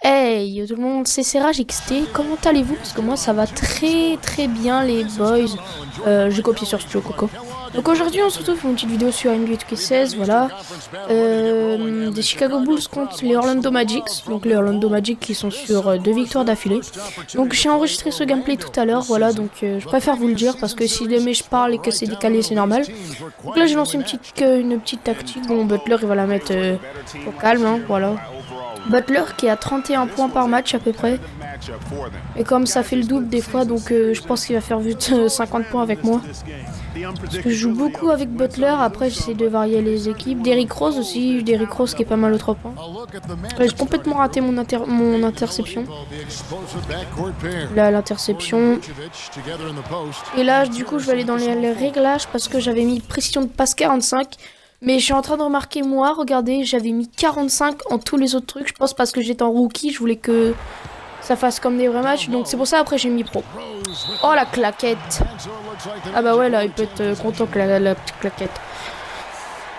Hey tout le monde, c'est Seraj XT, comment allez-vous? Parce que moi ça va très bien les boys. J'ai copié sur Studio Coco. Donc aujourd'hui on se retrouve pour une petite vidéo sur NBA 2K16, voilà. Des Chicago Bulls contre les Orlando Magic. Donc les Orlando Magic qui sont sur 2 victoires d'affilée. Donc j'ai enregistré ce gameplay tout à l'heure, voilà. Donc je préfère vous le dire parce que si jamais je parle et que c'est décalé c'est normal. Donc là j'ai lancé une petite tactique. Bon, Butler il va la mettre au calme, hein, voilà. Butler qui a 31 points par match à peu près. Et comme ça fait le double des fois, donc je pense qu'il va faire vite 50 points avec moi. Parce que je joue beaucoup avec Butler, après j'essaie de varier les équipes. Derrick Rose aussi, Derrick Rose qui est pas mal aux 3 points. J'ai complètement raté mon interception. Là, l'interception. Et là, du coup, je vais aller dans les réglages parce que j'avais mis précision de passe 45. Mais je suis en train de remarquer, moi, regardez, j'avais mis 45 en tous les autres trucs. Je pense parce que j'étais en rookie, je voulais que ça fasse comme des vrais matchs. Donc c'est pour ça, après, j'ai mis pro. Oh, la claquette. Ah bah ouais, là, il peut être content que la petite claquette.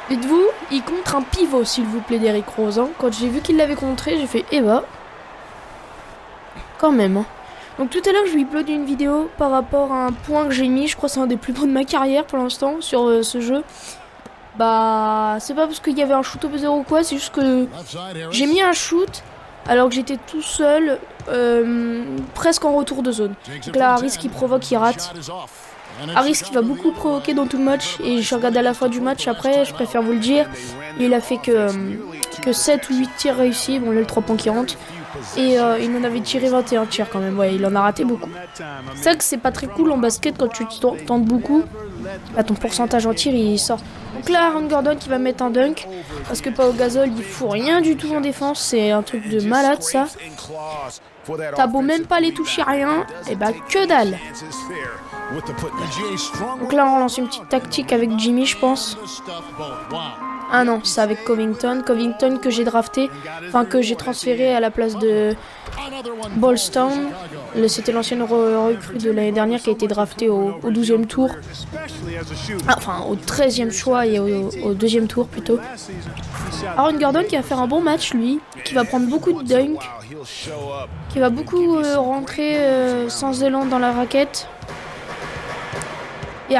Dites-vous, il contre un pivot, s'il vous plaît, Derrick Rose. Hein. Quand j'ai vu qu'il l'avait contré, j'ai fait, eh bah, quand même. Hein. Donc tout à l'heure, je lui upload une vidéo par rapport à un point que j'ai mis. Je crois que c'est un des plus beaux de ma carrière pour l'instant sur ce jeu. Bah, c'est pas parce qu'il y avait un shoot au zéro ou quoi, c'est juste que j'ai mis un shoot alors que j'étais tout seul, presque en retour de zone. Donc là, Harris qui provoque, il rate. Harris qui va beaucoup provoquer dans tout le match, et je regarde à la fin du match après, je préfère vous le dire. Il a fait que 7 ou 8 tirs réussis, bon là le 3 points qui rentre. Et il en avait tiré 21 tirs quand même, ouais, il en a raté beaucoup. C'est ça que c'est pas très cool en basket quand tu tentes beaucoup. Là, ton pourcentage en tir il sort. Donc là, Aaron Gordon qui va mettre un dunk. Parce que Pau Gasol il fout rien du tout en défense. C'est un truc de malade ça. T'as beau même pas les toucher rien, et bah que dalle. Donc là on lance une petite tactique avec Jimmy je pense. Ah non, c'est avec Covington. Covington que j'ai drafté, enfin que j'ai transféré à la place de Ballston. C'était l'ancienne recrue de l'année dernière qui a été draftée au 12e tour. Enfin au 13e choix et au 2e tour plutôt. Aaron Gordon qui va faire un bon match lui, qui va prendre beaucoup de dunks, qui va beaucoup rentrer sans élan dans la raquette. Et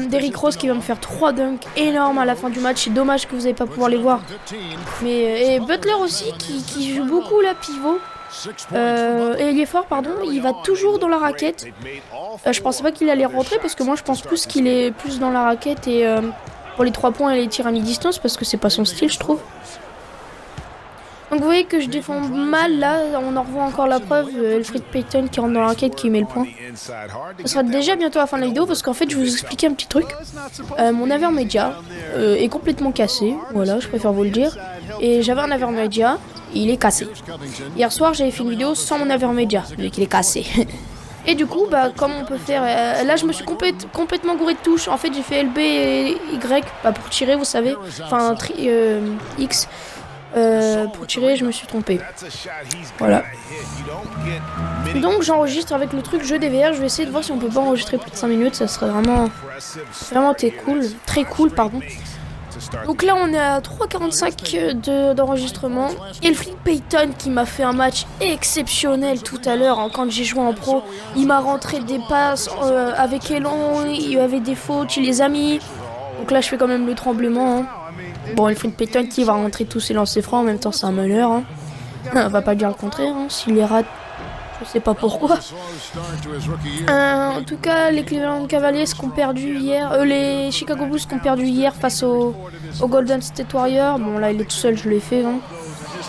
Derrick Rose qui va me faire 3 dunks énormes à la fin du match. C'est dommage que vous n'allez pas pouvoir les voir. Mais et Butler aussi qui joue beaucoup la pivot. Et il est fort, pardon. Il va toujours dans la raquette. Je pensais pas qu'il allait rentrer parce que moi je pense plus qu'il est plus dans la raquette et pour les 3 points et les tirs à mi-distance parce que c'est pas son style je trouve. Donc vous voyez que je défends mal là, on en revoit encore la preuve, Elfrid Payton qui rentre dans la raquette qui met le point. Ça sera déjà bientôt la fin de la vidéo parce qu'en fait je vais vous expliquer un petit truc. Mon Avermedia est complètement cassé, voilà je préfère vous le dire. Et j'avais un Avermedia, il est cassé. Hier soir j'avais fait une vidéo sans mon Avermedia, vu qu'il est cassé. Et du coup, bah, comme on peut faire... là, je me suis complètement gouré de touches. En fait, j'ai fait LB et Y, bah, pour tirer, vous savez. Enfin, X. Pour tirer, je me suis trompé. Voilà. Donc, j'enregistre avec le truc jeu DVR. Je vais essayer de voir si on peut pas enregistrer plus de 5 minutes. Ça serait vraiment très cool, pardon. Donc là on est à 3,45 d'enregistrement. Elfrid Payton qui m'a fait un match exceptionnel tout à l'heure hein, quand j'ai joué en pro. Il m'a rentré des passes avec élan, il y avait des fautes, il les a mis. Donc là je fais quand même le tremblement. Hein. Bon Elfrid Payton qui va rentrer tous ses lancers francs en même temps c'est un meneur. Hein. On va pas dire le contraire, hein. S'il les rate, je sais pas pourquoi. En tout cas, les Cleveland Cavaliers qui ont perdu hier, les Chicago Bulls qui ont perdu hier face au Golden State Warriors. Bon là, il est tout seul, je l'ai fait. Hein.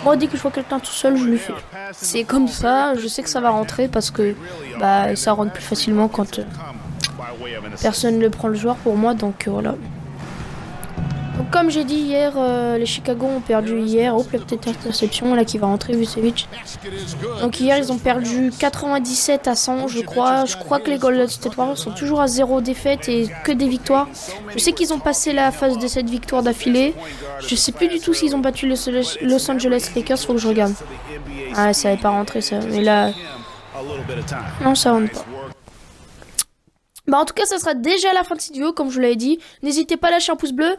Moi, dès que je vois quelqu'un tout seul, je le fais. C'est comme ça. Je sais que ça va rentrer parce que bah ça rentre plus facilement quand personne ne prend le joueur pour moi. Donc voilà. Donc, comme j'ai dit hier, les Chicago ont perdu hier. Hop, la petite interception là qui va rentrer, Vucevic. Donc hier, ils ont perdu 97 à 100, je crois. Je crois que les Golden State Warriors sont toujours à 0 défaite et que des victoires. Je sais qu'ils ont passé la phase de cette victoire d'affilée. Je sais plus du tout s'ils ont battu Los Angeles Lakers, faut que je regarde. Ah, ça n'avait pas rentré ça. Mais là... Non, ça rentre pas. Bah en tout cas, ça sera déjà la fin de cette vidéo, comme je vous l'avais dit. N'hésitez pas à lâcher un pouce bleu.